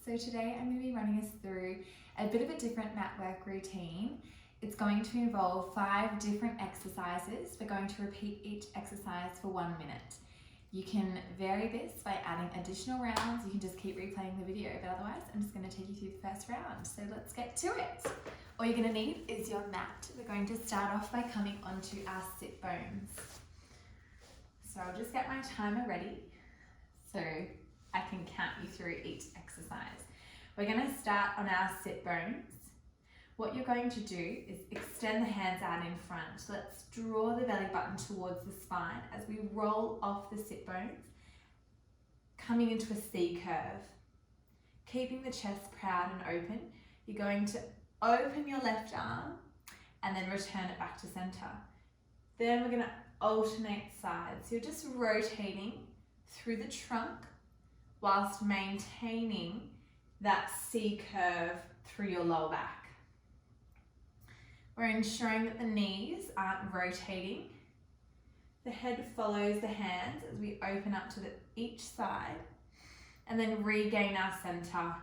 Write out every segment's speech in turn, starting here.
So today I'm going to be running us through a bit of a different mat work routine. It's going to involve 5 different exercises. We're going to repeat each exercise for 1 minute. You can vary this by adding additional rounds. You can just keep replaying the video, but otherwise I'm just going to take you through the first round. So let's get to it. All you're going to need is your mat. We're going to start off by coming onto our sit bones. So I'll just get my timer ready so I can count you through each exercise. We're going to start on our sit bones. What you're going to do is extend the hands out in front. Let's draw the belly button towards the spine as we roll off the sit bones, coming into a C curve. Keeping the chest proud and open, you're going to open your left arm and then return it back to center. Then we're going to alternate sides. So you're just rotating through the trunk whilst maintaining that C curve through your lower back. We're ensuring that the knees aren't rotating. The head follows the hands as we open up to each side and then regain our center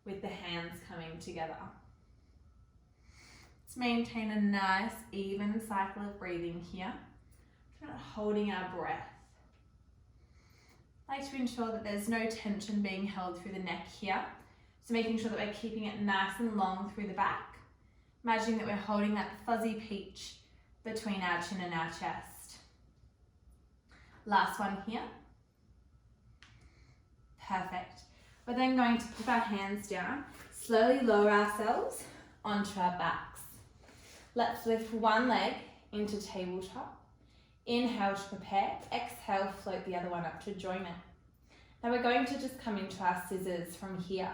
with the hands coming together. Let's maintain a nice even cycle of breathing here. We're not holding our breath. I like to ensure that there's no tension being held through the neck here. So making sure that we're keeping it nice and long through the back. Imagining that we're holding that fuzzy peach between our chin and our chest. Last one here. Perfect. We're then going to put our hands down, slowly lower ourselves onto our backs. Let's lift one leg into tabletop. Inhale to prepare, exhale, float the other one up to join it. Now we're going to just come into our scissors from here.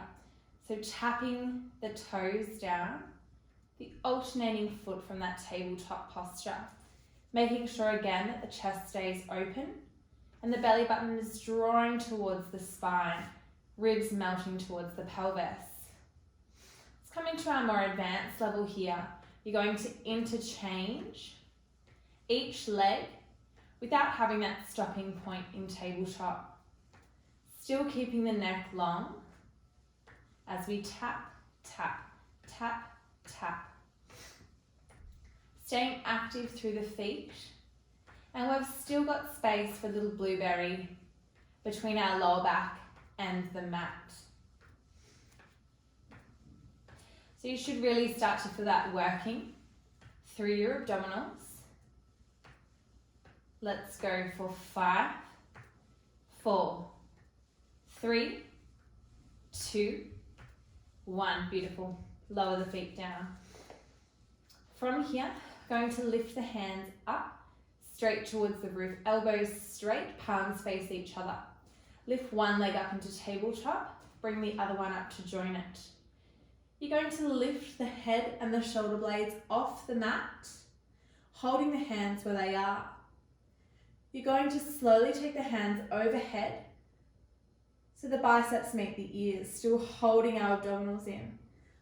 So tapping the toes down, the alternating foot from that tabletop posture. Making sure again that the chest stays open and the belly button is drawing towards the spine, ribs melting towards the pelvis. Let's come into our more advanced level here. You're going to interchange each leg without having that stopping point in tabletop. Still keeping the neck long as we tap, tap, tap, tap. Staying active through the feet. And we've still got space for little blueberry between our lower back and the mat. So you should really start to feel that working through your abdominals. Let's go for 5, 4, 3, 2, 1. Beautiful. Lower the feet down. From here, going to lift the hands up, straight towards the roof. Elbows straight, palms face each other. Lift one leg up into tabletop, bring the other one up to join it. You're going to lift the head and the shoulder blades off the mat, holding the hands where they are. You're going to slowly take the hands overhead so the biceps meet the ears, still holding our abdominals in.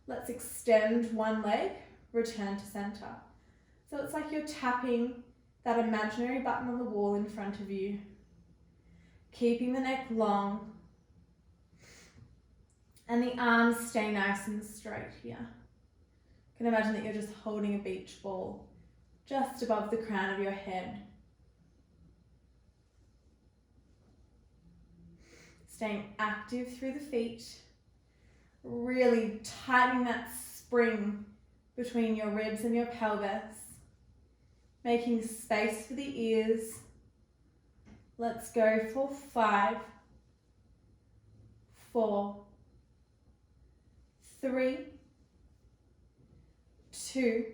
Let's extend one leg, return to center. So it's like you're tapping that imaginary button on the wall in front of you. Keeping the neck long. And the arms stay nice and straight here. You can imagine that you're just holding a beach ball just above the crown of your head. Staying active through the feet. Really tightening that spring between your ribs and your pelvis. Making space for the ears. Let's go for 5, 4, 3, 2,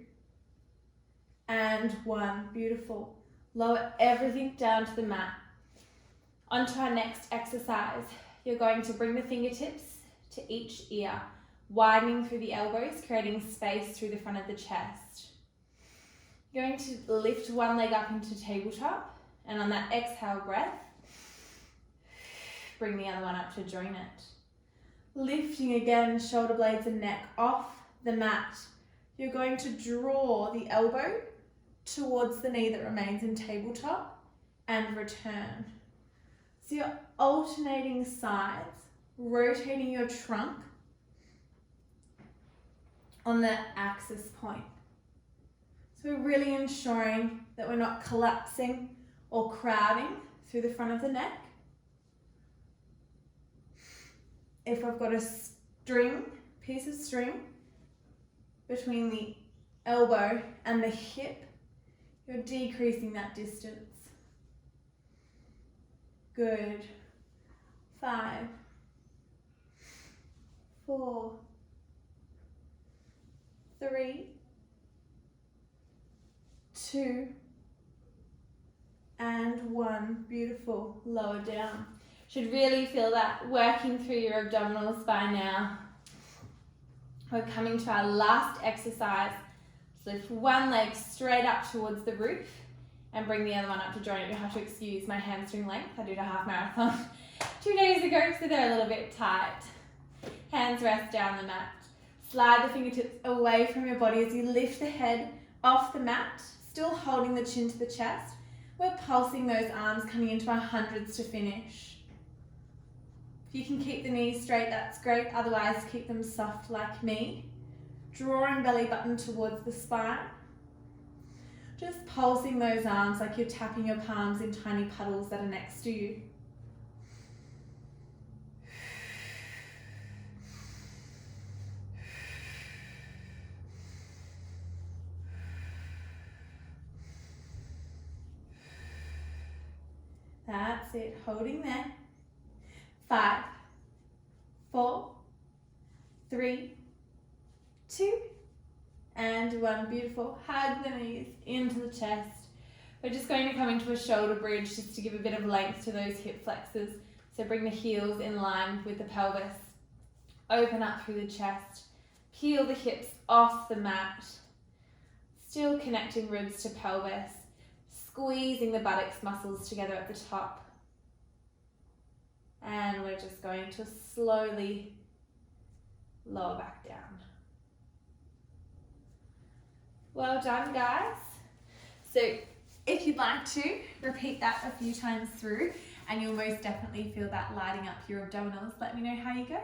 and 1. Beautiful. Lower everything down to the mat. Onto our next exercise. You're going to bring the fingertips to each ear, widening through the elbows, creating space through the front of the chest. You're going to lift one leg up into tabletop, and on that exhale breath, bring the other one up to join it. Lifting again, shoulder blades and neck off the mat. You're going to draw the elbow towards the knee that remains in tabletop and return. So you're alternating sides rotating your trunk on the axis point. So we're really ensuring that we're not collapsing or crowding through the front of the neck. If I've got a piece of string between the elbow and the hip, you're decreasing that distance. Good. 5, 4, 3, 2, and 1. Beautiful. Lower down. Should really feel that working through your abdominals by now. We're coming to our last exercise. So lift one leg straight up towards the roof and bring the other one up to join it. You have to excuse my hamstring length. I did a half marathon 2 days ago, so they're a little bit tight. Hands rest down the mat. Slide the fingertips away from your body as you lift the head off the mat, still holding the chin to the chest. We're pulsing those arms, coming into our hundreds to finish. If you can keep the knees straight, that's great. Otherwise, keep them soft like me. Drawing belly button towards the spine. Just pulsing those arms like you're tapping your palms in tiny puddles that are next to you. That's it, holding there. 5, 4, 3, 2, and 1. Beautiful. Hug the knees into the chest. We're just going to come into a shoulder bridge just to give a bit of length to those hip flexors. So bring the heels in line with the pelvis. Open up through the chest. Peel the hips off the mat. Still connecting ribs to pelvis. Squeezing the buttocks muscles together at the top. And we're just going to slowly lower back down. Well done, guys. So if you'd like to, repeat that a few times through and you'll most definitely feel that lighting up your abdominals. Let me know how you go.